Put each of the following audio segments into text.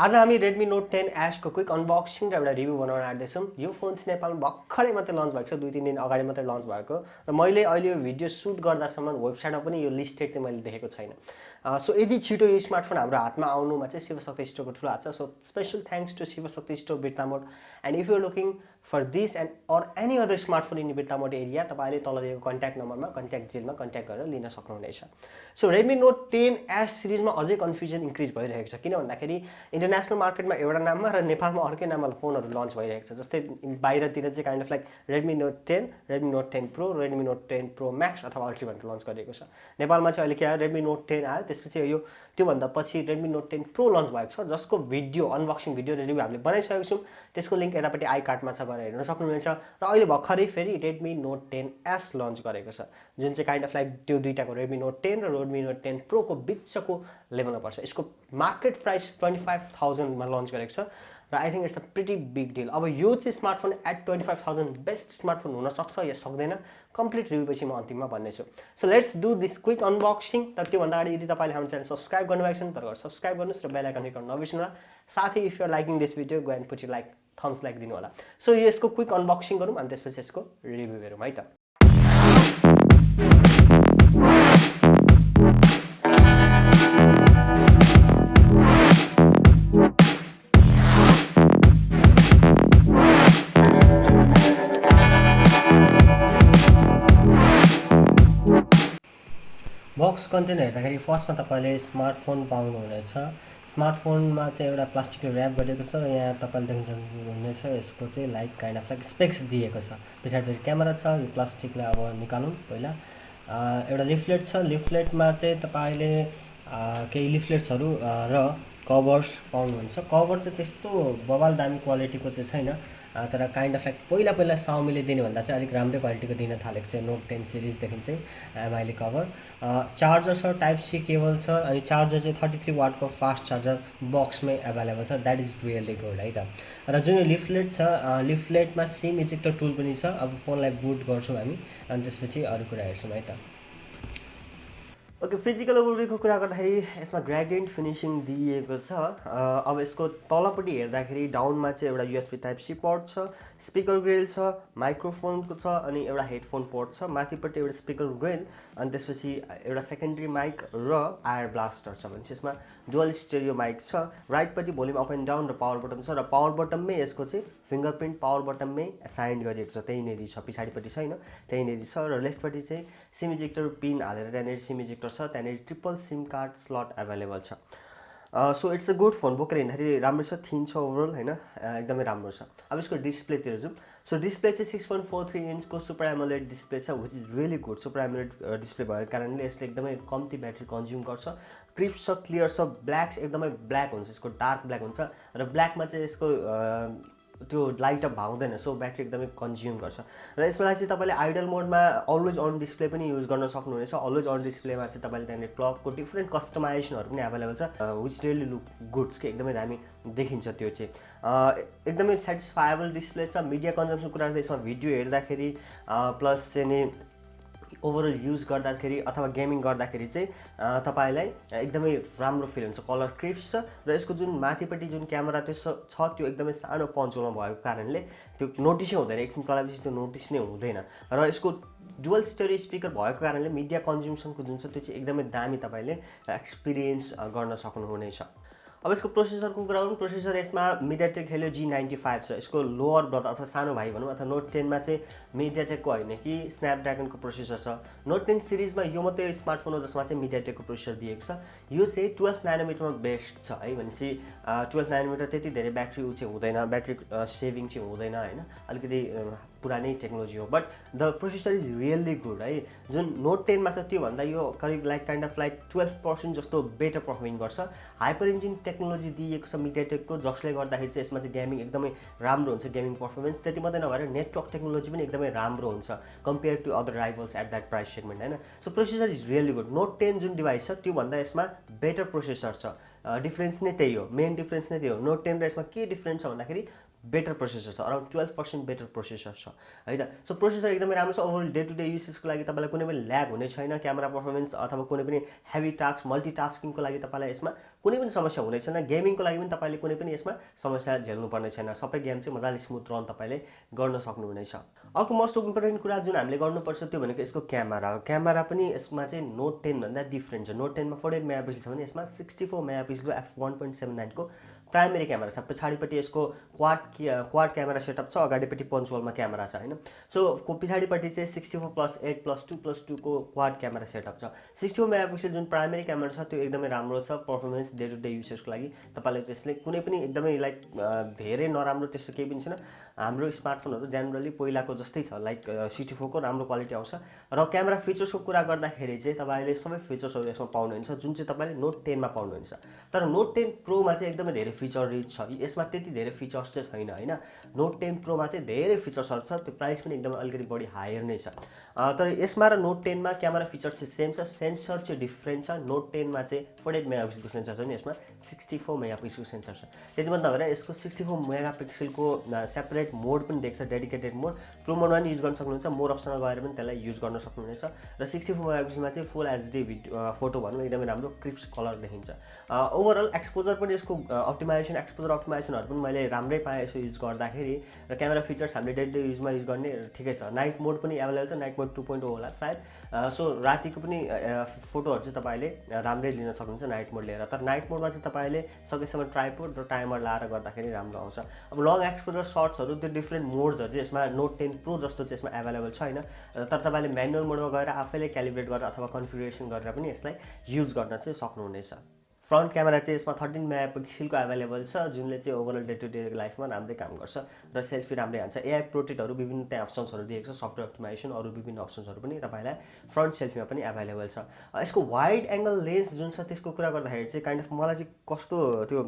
आज हामी Redmi Note 10 Ash को क्विक अनबक्सिङ र एउटा रिभ्यू बनाउन आँट्दैछौँ। यो फोन चाहिँ नेपालमा भर्खरै मात्रै लन्च भएको छ, 2-3 दिन अगाडि मात्रै लन्च भएको र मैले अहिले यो भिडियो सुट गर्दासम्म वेबसाइटमा पनि यो लिस्टेड चाहिँ मैले देखेको छैन। सो यदि छिटो यो स्मार्टफोन हाम्रो हातमा आउनुमा चाहिँ शिवशक्ति स्टोरको ठुलो हात छ। So special thanks to Shivshakti store Birtamod. And if you are looking for this and or any other smartphone in Birtamod area, तपाईँले तल दिएको कन्ट्याक्ट नम्बरमा कन्ट्याक्ट डिटेलमा कन्ट्याक्ट गरेर लिन सक्नुहुनेछ। सो Redmi Note 10 Ash सिरिजमा अझै कन्फ्युजन इन्क्रिज भइरहेको छ, किन भन्दाखेरि इन्टरनेसनल मार्केटमा एउटा नाममा र नेपालमा अर्कै नाममा फोनहरू लन्च भइरहेको छ। जस्तै बाहिरतिर चाहिँ kind of like Redmi Note 10, Redmi Note 10 Pro, Redmi Note 10 Pro Max अथवा अल्ट्रा भनेर लन्च गरिएको छ। नेपालमा चाहिँ अहिले के आयो, Redmi Note 10 आयो, त्यसपछि यो त्योभन्दा पछि Redmi Note 10 Pro लन्च भएको छ, जसको भिडियो अनबक्सिङ भिडियो रिभ्यू हामीले बनाइसकेको छौँ। त्यसको लिङ्क यतापट्टि आई कार्डमा छ, गएर हेर्न सक्नुहुनेछ। र अहिले भर्खरै फेरि Redmi Note 10 Ash लन्च गरेको छ, जुन चाहिँ काइन्ड अफ लाइक त्यो दुईटाको Redmi Note 10 र Redmi Note 10 Pro को बिचको लेभलमा पर्छ। यसको मार्केट प्राइस 25,000 मा लन्च गरेको छ र I think it's a pretty big deal. अब यो चाहिँ स्मार्टफोन एट 25,000 बेस्ट स्मार्टफोन हुन सक्छ या सक्दैन, कम्प्लिट रिभ्यू पछि म अन्तिममा भन्नेछु। So let's do this quick unboxing. तर त्योभन्दा अगाडि यदि तपाईँले हाम्रो च्यानल सब्सक्राइब गर्नुभएको छैन तर सब्सक्राइब गर्नुहोस् र बेल आइकन हिट गर्न नबिर्सनु होला। साथै if you are liking this video go and put you like thumbs like दिनु होला। सो यसको क्विक अनबक्सिङ गरौँ अनि त्यसपछि यसको रिभ्यू हेरौँ है त। बक्स कन्टेन्ट हेर्दाखेरि फर्स्टमा तपाईँले स्मार्टफोन पाउनुहुनेछ। स्मार्टफोनमा चाहिँ एउटा प्लास्टिकले ऱ्याप गरिएको छ र यहाँ तपाईँले देख्न सक्नुहुनेछ यसको चाहिँ like kind of like specs दिएको छ। पछाडि क्यामेरा छ, यो प्लास्टिकलाई अब निकालौँ पहिला। एउटा लिफलेट छ, लिफलेटमा चाहिँ तपाईँले केही लिफलेट्सहरू र कभर्स पाउनुहुन्छ। कभर चाहिँ त्यस्तो बवाल दामी क्वालिटीको चाहिँ छैन, तर काइन्ड अफ लाइक पहिला साउमीले दिने भन्दा चाहिँ अलिक राम्रै क्वालिटीको दिन थालेको छ। नोट 10 सिरिजदेखि चाहिँ एमआईले कभर। चार्जर छ, टाइप सी केबल छ, अनि चार्जर चाहिँ 33 वाटको फास्ट चार्जर बक्समै एभाइलेबल छ। द्याट इज रियली गुड है त। र जुन यो लिफलेट छ, लिफलेटमा सिम इजेक्टर टुल पनि छ। अब फोनलाई बुट गर्छौँ हामी अनि त्यसपछि अरू कुरा हेर्छौँ है त। ओके, फिजिकल ओभरभ्यूको कुरा गर्दाखेरि यसमा ग्रेडियन्ट फिनिसिङ दिइएको छ। अब यसको तलपट्टि हेर्दाखेरि डाउनमा चाहिँ एउटा युएसबी टाइप सी पोर्ट छ, स्पिकर ग्रिल छ, माइक्रोफोनको छ, अनि एउटा हेडफोन पोर्ट छ। माथिपट्टि एउटा स्पिकर ग्रिल अनि त्यसपछि एउटा सेकेन्डरी माइक र आयर ब्लास्टर छ। भने यसमा डुअल स्टेरियो माइक छ। राइटपट्टि भोल्युम अप एन्ड डाउन र पावर बटन छ, र पावर बटनमै यसको चाहिँ फिङ्गरप्रिन्ट पावर बटनमै साइन गरिएको छ, त्यहीँनेरि छ, पछाडिपट्टि छैन, त्यहीँनेरि छ। र लेफ्टपट्टि चाहिँ सिम इजेक्टर पिन हालेर त्यहाँनिर सिम इजेक्टर छ, त्यहाँनिर triple SIM card slot available छ। So it's a good phone. बोकेर हिँड्दाखेरि राम्रो छ, थिन छ ओभरअल होइन, एकदमै राम्रो छ। अब यसको डिस्प्लेतिर जाउँ। सो डिस्प्ले चाहिँ 6.43 इन्चको सुपर एमोलेड डिस्प्ले छ, which is really good. Super AMOLED display भएको कारणले यसले एकदमै कम्ती ब्याट्री कन्ज्युम गर्छ। क्रिस्प छ, क्लियर छ, ब्ल्याक एकदमै ब्ल्याक हुन्छ, यसको डार्क ब्ल्याक हुन्छ र ब्ल्याकमा चाहिँ यसको त्यो लाइट अप भाउँदैन, सो ब्याट्री एकदमै कन्ज्युम गर्छ। र यसमा चाहिँ तपाईँले आइडल मोडमा अलवेज अन डिस्प्ले पनि युज गर्न सक्नुहुनेछ। अलवेज अन डिस्प्लेमा चाहिँ तपाईँले त्यहाँनिर क्लकको डिफ्रेन्ट कस्टमाइजेसनहरू पनि एभाइलेबल छ, विच रियली लुक गुड्स कि एकदमै दामी देखिन्छ। त्यो चाहिँ एकदमै सेटिस्फाएबल डिस्प्ले छ। मिडिया कन्जम्सनको कुरा गर्दा यसमा भिडियो हेर्दाखेरि प्लस चाहिँ नि ओभरअल युज गर्दाखेरि अथवा गेमिङ गर्दाखेरि चाहिँ तपाईँलाई एकदमै राम्रो फिल हुन्छ। कलर क्रिस्प छ र यसको जुन माथिपट्टि जुन क्यामेरा त्यो छ त्यो एकदमै सानो पन्चोमा भएको कारणले त्यो नोटिसै हुँदैन, एकछिन चलाएपछि त्यो नोटिस नै हुँदैन। र यसको डुअल स्टेरियो स्पिकर भएको कारणले मिडिया कन्ज्युम्सनको जुन छ त्यो चाहिँ एकदमै दामी तपाईँले एक्सपिरियन्स गर्न सक्नुहुनेछ। अब यसको प्रोसेसरको कुरा गरौँ। प्रोसेसर यसमा मिडियाटेक हेलियो G95 छ। यसको लोअर ब्रदर अथवा सानो भाइ भनौँ, अथवा नोट 10 मा चाहिँ मिडियाटेकको होइन कि स्न्यापड्रागनको प्रोसेसर छ। नोट 10 सिरिजमा यो मात्रै स्मार्टफोन हो जसमा चाहिँ मिडियाटेकको प्रोसेसर दिएको छ। यो चाहिँ 12 नानोमिटरमा बेस्ट छ है। भनेपछि 12 नानोमिटर त्यति धेरै ब्याट्री ऊ चाहिँ हुँदैन, ब्याट्री सेभिङ चाहिँ हुँदैन होइन, अलिकति पुरानै टेक्नोलोजी हो। But the processor is really good है। जुन नोट 10 मा छ त्योभन्दा यो करिब लाइक काइन्ड अफ लाइक 12% जस्तो बेटर पर्फर्मिङ गर्छ। हाइपर इन्जिन टेक्नोलोजी दिएको छ मिडियाटेकको, जसले गर्दाखेरि चाहिँ यसमा चाहिँ गेमिङ एकदमै राम्रो हुन्छ, गेमिङ पर्फर्मेन्स। त्यति मात्रै नभएर नेटवर्क टेक्नोलोजी पनि एकदमै राम्रो हुन्छ compare to other rivals at that price segment होइन। So processor is really good. Note 10 जुन डिभाइस छ त्योभन्दा यसमा बेटर प्रोसेसर छ। डिफ्रेन्स नै त्यही हो, मेन डिफ्रेन्स नै त्यही हो। नोट 10 र यसमा के डिफ्रेन्स छ भन्दाखेरि बेटर प्रोसेसर छ, अराउन्ड 12% बेटर प्रोसेसर छ हैन। सो प्रोसेसर एकदमै राम्रो छ। ओभरअल डे टु डे युसेजको लागि तपाईँलाई कुनै पनि ल्याग हुने छैन। क्यामेरा पर्फर्मेन्स अथवा कुनै पनि हेभी टास्क मल्टिटास्किङको लागि तपाईँलाई यसमा कुनै पनि समस्या हुने छैन। गेमिङको लागि पनि तपाईँले कुनै पनि यसमा समस्या झेल्नु पर्ने छैन। सबै गेम चाहिँ मजाले स्मुथ रन तपाईँले गर्न सक्नुहुनेछ। अर्को मोस्ट इम्पोर्टेन्ट कुरा जुन हामीले गर्नुपर्छ त्यो भनेको यसको क्यामेरा हो। क्यामेरा पनि यसमा चाहिँ नोट 10 भन्दा डिफ्रेन्ट छ। नोट 10 मा 48 मेगापिक्सल छ भने यसमा 64 मेगापिक्सलको f1.79 को प्राइमेरी क्यामेरा छ। पछाडिपट्टि यसको क्वाड क्यामेरा सेटअप छ, अगाडिपट्टि पन्च होलमा क्यामेरा छ हैन। सो पछाडिपट्टि चाहिँ 64+8+2+2 को क्वाड क्यामेरा सेटअप छ। 64 मेगापिक्सल जुन प्राइमेरी क्यामेरा छ त्यो एकदमै राम्रो छ पर्फर्मेन्स डे टु डे युसेजको लागि। तपाईँले त्यसले कुनै पनि एकदमै लाइक धेरै नराम्रो त्यस्तो केही पनि छैन। हाम्रो स्मार्टफोनहरू जेनरली पहिलाको जस्तै छ, लाइक 64 को राम्रो क्वालिटी आउँछ। र क्यामेरा फिचर्सको कुरा गर्दाखेरि चाहिँ तपाईँले सबै फिचर्सहरू यसमा पाउनुहुन्छ जुन चाहिँ तपाईँले नोट 10 मा पाउनुहुन्छ। तर नोट 10 प्रोमा चाहिँ एकदमै धेरै फिचर रिच छ। यसमा त्यति धेरै फिचर्स चाहिँ छैन हैन। नोट 10 प्रोमा चाहिँ धेरै फिचर्सहरू छ, त्यो प्राइस पनि एकदमै अलिकति बढी हायर नै छ। तर यसमा र नोट 10 मा क्यामेरा फिचर चाहिँ सेम छ, सेन्सर चाहिँ डिफ्रेन्ट छ। नोट 10 मा चाहिँ 48 मेगापिक्सलको सेन्सर छ भने यसमा 64 मेगापिक्सलको सेन्सर छ। त्यति मात्र नभएर यसको 64 मेगापिक्सलको सेपरेट मोड पनि देख्छ, डेडिकेटेड मोड। प्रो मोडमा पनि युज गर्न सक्नुहुन्छ, मोर अप्सनमा गएर पनि त्यसलाई युज गर्न सक्नुहुनेछ। र 64 मेगापिक्सलमा चाहिँ फुल एचडी भिडियो फोटो भनौँ एकदमै राम्रो क्रिस्प कलर देखिन्छ। ओभरअल एक्सपोजर पनि यसको एक्सपोजर अप्टिमाइजेसनहरू पनि मैले राम्रै पाएँ यसो युज गर्दाखेरि। र क्यामेरा फिचर्स हामीले डे टु डे युजमा युज गर्ने ठिकै छ। नाइट मोड पनि एभाइलेबल छ, नाइट मोड 2.0 होला सायद। सो रातिको पनि फोटोहरू चाहिँ तपाईँले राम्रै लिन सक्नुहुन्छ नाइट मोड लिएर। तर नाइट मोडमा चाहिँ तपाईँले सकेसम्म ट्राइपोड र टाइमर लाएर गर्दाखेरि राम्रो आउँछ। अब लङ एक्सपोजर सर्ट्सहरू त्यो डिफ्रेन्ट मोड्सहरू चाहिँ यसमा नोट 10 प्रो जस्तो चाहिँ यसमा एभाइलेबल छैन। तर तपाईँले म्यानुअल मोडमा गएर आफैले क्यालिब्रेट गरेर अथवा कन्फिगरेसन गरेर पनि यसलाई युज गर्न चाहिँ सक्नुहुनेछ। फ्रन्ट क्यामेरा चाहिँ यसमा 13 मेगापिक्सलको एभाइलेबल छ जुनले चाहिँ ओभरअल डे टु डे लाइफमा राम्रै काम गर्छ र सेल्फी राम्रै हान्छ। एआई प्रोटेक्टहरू विभिन्न त्यहाँ अप्सन्सहरू दिएको छ, सफ्टवेयर अप्टिमाइजेसन अरू विभिन्न अप्सन्सहरू पनि तपाईँलाई फ्रन्ट सेल्फीमा पनि एभाइलेबल छ। यसको वाइड एङ्गल लेन्स जुन छ त्यसको कुरा गर्दाखेरि चाहिँ काइन्ड अफ मलाई चाहिँ कस्तो त्यो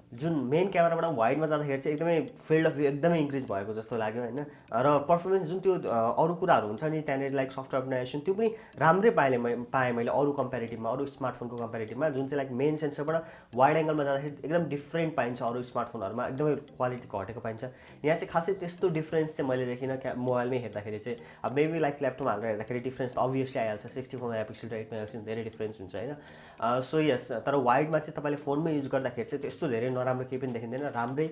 जुन मेन क्यामेराबाट वाइडमा जाँदाखेरि चाहिँ एकदमै फिल्ड अफ भ्यू एकदमै इन्क्रिज भएको जस्तो लाग्यो हैन। र पर्फर्मेन्स जुन त्यो अरू कुराहरू हुन्छ नि त्यहाँनिर लाइक सफ्टवेयर अपनाइजेसन त्यो पनि राम्रै पाएँ मैले अरू कम्पेरिटिभमा, अरू स्मार्टफोनको कम्पेरिटिभमा। जुन चाहिँ लाइक मेन सेन्सरबाट वाइड एङ्गलमा जाँदाखेरि एकदम डिफ्रेन्ट पाइन्छ, अरू स्मार्टफोनहरूमा एकदमै क्वालिटी घटेको पाइन्छ। यहाँ चाहिँ खासै त्यस्तो डिफ्रेन्स चाहिँ मैले देखिनँ मोबाइलमै हेर्दाखेरि चाहिँ। अब मेबी लाइक ल्यापटपमा हालेर हेर्दाखेरि डिफ्रेन्स अभियसली आइहाल्छ, 64 मेगापिक्सल र 8 मेगापिक्सल धेरै डिफ्रेन्स हुन्छ हैन। सो यस, तर वाइडमा चाहिँ तपाईँले फोनमै युज गर्दाखेरि चाहिँ त्यस्तो धेरै नराम्रो केही पनि देखिँदैन। राम्रै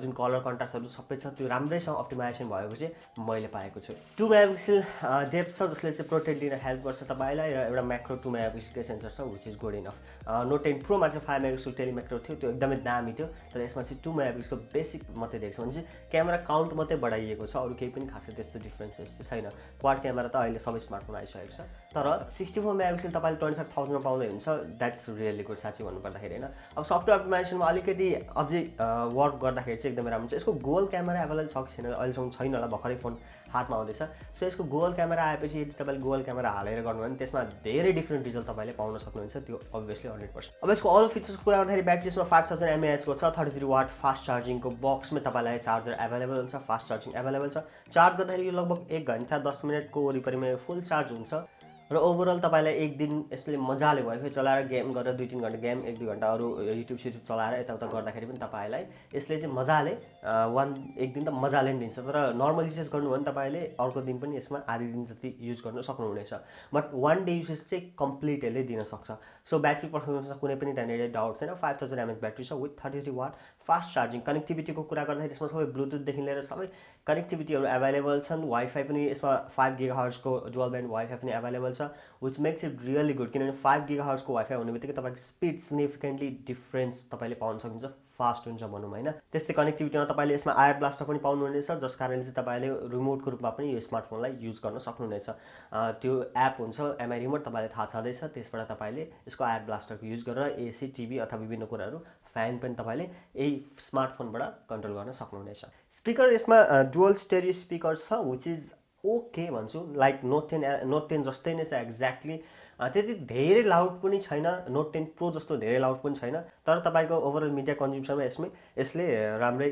जुन कलर कन्ट्रास्टहरू सबै छ त्यो राम्रैसँग अप्टिमाइजेसन भएको चाहिँ मैले पाएको छु। 2 मेगापिक्सल डेप्थ छ जसले चाहिँ प्रोटेक्ट दिन हेल्प गर्छ तपाईँलाई, र एउटा म्याक्रो 2 मेगापिक्सलकै सेन्सर छ which is good enough. Note 10 प्रोमा चाहिँ 5 मेगापिक्सल टेलिम्याक्रो थियो, त्यो एकदमै दामी थियो। तर यसमा चाहिँ 2 मेगापिक्सलको बेसिक मात्रै देख्छ भने चाहिँ क्यामेरा काउन्ट मात्रै बढाइएको छ, अरू केही पनि खासै त्यस्तो डिफ्रेन्सेस चाहिँ छैन। क्वाड क्यामेरा त अहिले सबै स्मार्टफोन आइसकेको छ। तर 64 मेगापिक्सल तपाईँले 25,000 मा पाउँदै हुन्छ, द्याट्स रियली गुड साँच्चै भन्नुपर्दाखेरि होइन। अब सफ्टवेयर अप्टिमाइजेसनमा अलिकति अझै वर्क गर्दाखेरि चाहिँ एकदमै राम्रो छ। यसको गोल क्यामेरा एभाइलेबल छ कि छैन अहिलेसम्म छैन होला, भर्खरै फोन हातमा आउँदैछ। सो यसको गोल क्यामेरा आएपछि यदि तपाईँले गोल क्यामेरा हालेर गर्नुभयो भने त्यसमा धेरै डिफ्रेन्ट रिजल्ट तपाईँले पाउन सक्नुहुन्छ, त्यो अभियसली 100%। अब यसको अरू फिचर्सको कुरा गर्दाखेरि ब्याट्री यसमा 5000 mAh को छ, 33 वाट फास्ट चार्जिङको बक्समै तपाईँलाई चार्जर एभाइलेबल हुन्छ, फास्ट चार्जिङ एभाइलेबल छ। चार्ज गर्दाखेरि यो लगभग 1 घन्टा 10 मिनटको वरिपरिमा फुल चार्ज हुन्छ। र ओभरअल तपाईँलाई एक दिन यसले मजाले वाइफाई चलाएर गेम गरेर 2-3 घन्टा गेम, 1-2 घन्टा अरू युट्युब चलाएर यताउता गर्दाखेरि पनि तपाईँलाई यसले चाहिँ मजाले एक दिन त मजाले नि दिन्छ। तर नर्मल युसेज गर्नुभयो भने तपाईँले अर्को दिन पनि यसमा आधी दिन जति युज गर्न सक्नुहुनेछ। बट 1 डे युसेज चाहिँ कम्प्लिटली दिन सक्छ। सो ब्याट्री पर्फर्मेन्समा कुनै पनि त्यहाँनिर डाउट छैन। 5000 mAh ब्याट्री छ विथ 33 वाट फास्ट चार्जिङ। कनेक्टिभिटीको कुरा गर्दाखेरि यसमा सबै ब्लुटुथदेखि लिएर सबै कनेक्टिभिटीहरू एभाइलेबल छन्। वाइफाई पनि यसमा 5 GHz को डुअल ब्यान्ड वाइफाई पनि एभाइलेबल छ which makes it really good. किनभने 5 GHz को वाइफाई हुने बित्तिकै तपाईँको स्पिड सिग्निफिकेन्टली डिफ्रेन्स तपाईँले पाउन सक्नुहुन्छ, फास्ट हुन्छ भनौँ होइन। त्यस्तै कनेक्टिभिटीमा तपाईँले यसमा आयर ब्लास्टर पनि पाउनुहुनेछ, जस कारणले चाहिँ तपाईँले रिमोटको रूपमा पनि यो स्मार्टफोनलाई युज गर्न सक्नुहुनेछ। त्यो एप हुन्छ एमआई रिमोट, तपाईँले थाहा छँदैछ, त्यसबाट तपाईँले यसको आयर ब्लास्टरको युज गरेर एसी, टिभी अथवा विभिन्न कुराहरू, फ्यान पनि तपाईँले यही स्मार्टफोनबाट कन्ट्रोल गर्न सक्नुहुनेछ। स्पिकर यसमा डुअल स्टेरियो स्पिकर छ विच इज ओके भन्छु, लाइक नोट 10 जस्तै नै छ एक्ज्याक्टली। त्यति धेरै लाउड पनि छैन, नोट 10 प्रो जस्तो धेरै लाउड पनि छैन। तर तपाईँको ओभरअल मिडिया कन्ज्युम्सनमा यसले राम्रै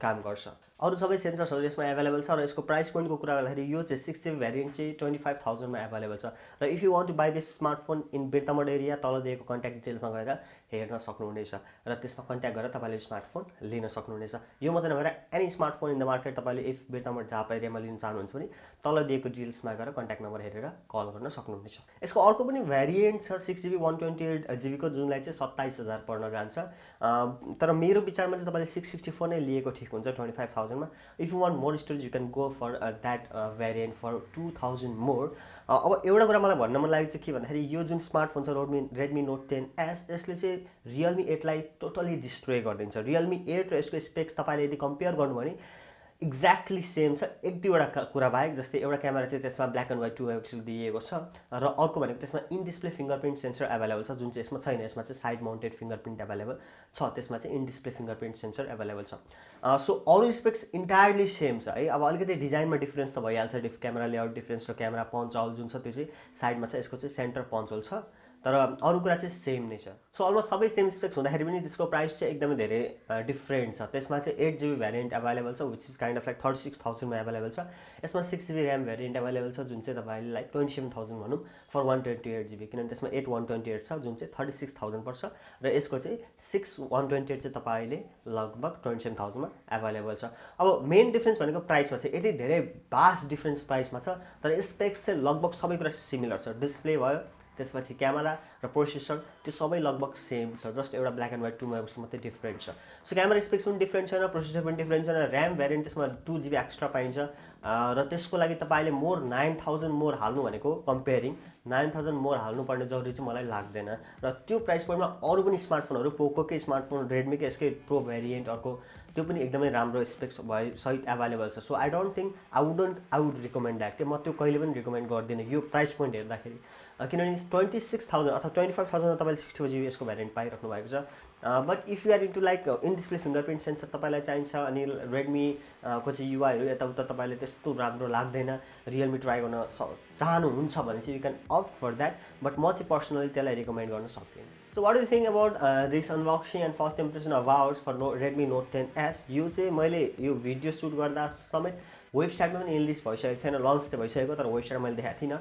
काम गर्छ। अरू सबै सेन्सर्सहरू यसमा एभाइलेबल छ र यसको प्राइस पोइन्टको कुरा गर्दाखेरि यो चाहिँ 6GB भ्यारिएन्ट चाहिँ 25,000मा एभाइलेबल छ र if you want to buy this smartphone in Birtamod area तल दिएको कन्ट्याक्ट डिटेल्समा गएर हेर्न सक्नुहुनेछ र त्यसमा कन्ट्याक्ट गरेर तपाईँले स्मार्टफोन लिन सक्नुहुनेछ। यो मात्रै नभएर any smartphone in the market तपाईँले इफ बिर्तामोड झापा एरियामा लिन चाहनुहुन्छ भने तल दिएको डिटेल्समा गएर कन्ट्याक्ट नम्बर हेरेर कल गर्न सक्नुहुनेछ। यसको अर्को पनि भ्यारिएन्ट छ 6GB 128GB को जुनलाई चाहिँ 27,000 पर्न जान्छ, तर मेरो विचारमा चाहिँ तपाईँले 664 नै लिएको ठिक हुन्छ 25,000मा। If you want more storage you can go for that variant for 2,000 more. अब एउटा कुरा मलाई भन्न मन लागेको चाहिँ के भन्दाखेरि यो जुन स्मार्टफोन छ रेडमी नोट 10S यसले चाहिँ रियलमी 8लाई टोटली डिस्ट्रोय गरिदिन्छ। रियलमी 8 र यसको स्पेक्स तपाईँले यदि कम्पेयर गर्नु भने एक्ज्याक्टली सेम छ, एक दुईवटा कुरा बाहेक। जस्तै एउटा क्यामेरा चाहिँ त्यसमा ब्ल्याक एन्ड व्हाइट 2 मेगापिक्सल दिएको छ र अर्को भनेको त्यसमा in display fingerprint sensor available छ, जुन चाहिँ यसमा छैन। यसमा चाहिँ साइड माउन्टेड फिङ्गरप्रिन्ट एभाइलेबल छ, त्यसमा चाहिँ in display fingerprint sensor available छ। सो अरू स्पेक्स इन्टायरली सेम छ है। अब अलिकति डिजाइनमा डिफ्रेन्स त भइहाल्छ, क्यामेरा लेआउट डिफ्रेन्स र क्यामेरा पन्च होल जुन छ त्यो चाहिँ साइडमा छ, यसको चाहिँ सेन्टर पन्च होल छ, तर अरू कुरा चाहिँ सेम नै छ। सो अलमोस्ट सबै सेम स्पेक्स हुँदाखेरि पनि त्यसको प्राइस चाहिँ एकदमै धेरै डिफ्रेन्ट छ। त्यसमा चाहिँ 8GB भ्यारिएन्ट एभाइलेबल छ which is kind of like 36,000मा एभाइलेबल छ। यसमा 6GB ऱ्याम भ्यारिएन्ट एभाइलेबल छ जुन चाहिँ तपाईँले लाइक 27,000 भनौँ फर 128GB, किनभने त्यसमा 8/128 छ जुन चाहिँ 36,000 पर्छ र यसको चाहिँ 6/128 चाहिँ तपाईँले लगभग 27,000मा एभाइलेबल छ। अब मेन डिफ्रेन्स भनेको प्राइसमा छ, यति धेरै भास्ट डिफ्रेन्स प्राइसमा छ, तर स्पेक्स चाहिँ लगभग सबै कुरा सिमिलर छ। डिस्प्ले भयो, त्यसपछि क्यामेरा र प्रोसेसर त्यो सबै लगभग सेम छ, जस्ट एउटा ब्ल्याक एन्ड व्हाइट 2 मेगापिक्सल मात्रै डिफ्रेन्ट छ। सो क्यामेरा स्पेक्स पनि डिफ्रेन्ट छैन, प्रोसेसर पनि डिफ्रेन्ट छैन। ऱ्याम भ्यारिएन्ट त्यसमा 2GB एक्स्ट्रा पाइन्छ र त्यसको लागि तपाईँले 9,000 मोर हाल्नु भनेको कम्पेयरिङ 9,000 मोर हाल्नुपर्ने जरुरी चाहिँ मलाई लाग्दैन। र त्यो प्राइस पोइन्टमा अरू पनि स्मार्टफोनहरू पोकोकै स्मार्टफोन, रेडमीकै यसकै प्रो भ्यारिएन्ट अर्को त्यो पनि एकदमै राम्रो स्पेक्स सहित एभाइलेबल छ। So I don't think I would recommend that कि म त्यो कहिले पनि रिकमेन्ड गर्दिनँ यो प्राइस पोइन्ट हेर्दाखेरि, किनभने 26,000 अथवा 25,000मा तपाईँले 64GB यसको भ्यारिएन्ट पाइराख्नु भएको छ। But if you are into like in display fingerprint sensor तपाईँलाई चाहिन्छ अनि रेडमी को चाहिँ युआईहरू यताउता तपाईँले त्यस्तो राम्रो लाग्दैन, रियलमी ट्राई गर्न चाहनुहुन्छ भने चाहिँ you can opt for that, but म चाहिँ पर्सनली त्यसलाई रिकमेन्ड गर्न सक्दिनँ। So what do think about this unboxing and first impression of ours for Redmi Note 10S। यो चाहिँ मैले यो भिडियो सुट गर्दा समेत वेबसाइटमा पनि इन्लिस्ट भइसकेको थिएन, लन्च त भइसकेको, तर वेबसाइटमा मैले देखाएको थिइनँ।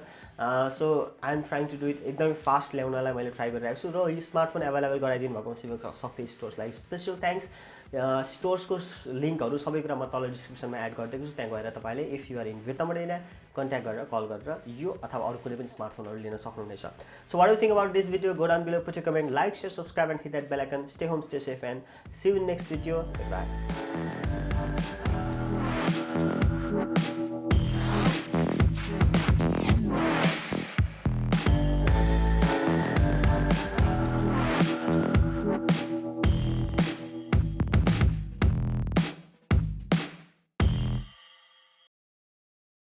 So I am trying to do it, एकदमै फास्ट ल्याउनलाई मैले ट्राई गरिरहेको छु र यो स्मार्टफोन एभाइलेबल गराइदिनु भएको शिवशक्ति स्टोर्सलाई स्पेसल थ्याङ्क्स। स्टोर्सको लिङ्कहरू सबै कुरा म तल डिस्क्रिप्सनमा एड गरिदिएको छु, त्यहाँ गएर तपाईँले if you are in Birtamod area contact गरेर कल गरेर यो अथवा अरू कुनै पनि स्मार्टफोनहरू लिन सक्नुहुनेछ। So what do think about this video, go down below, put a comment, like, share, subscribe and hit that bell icon. Stay home, stay safe and see you in next video. By.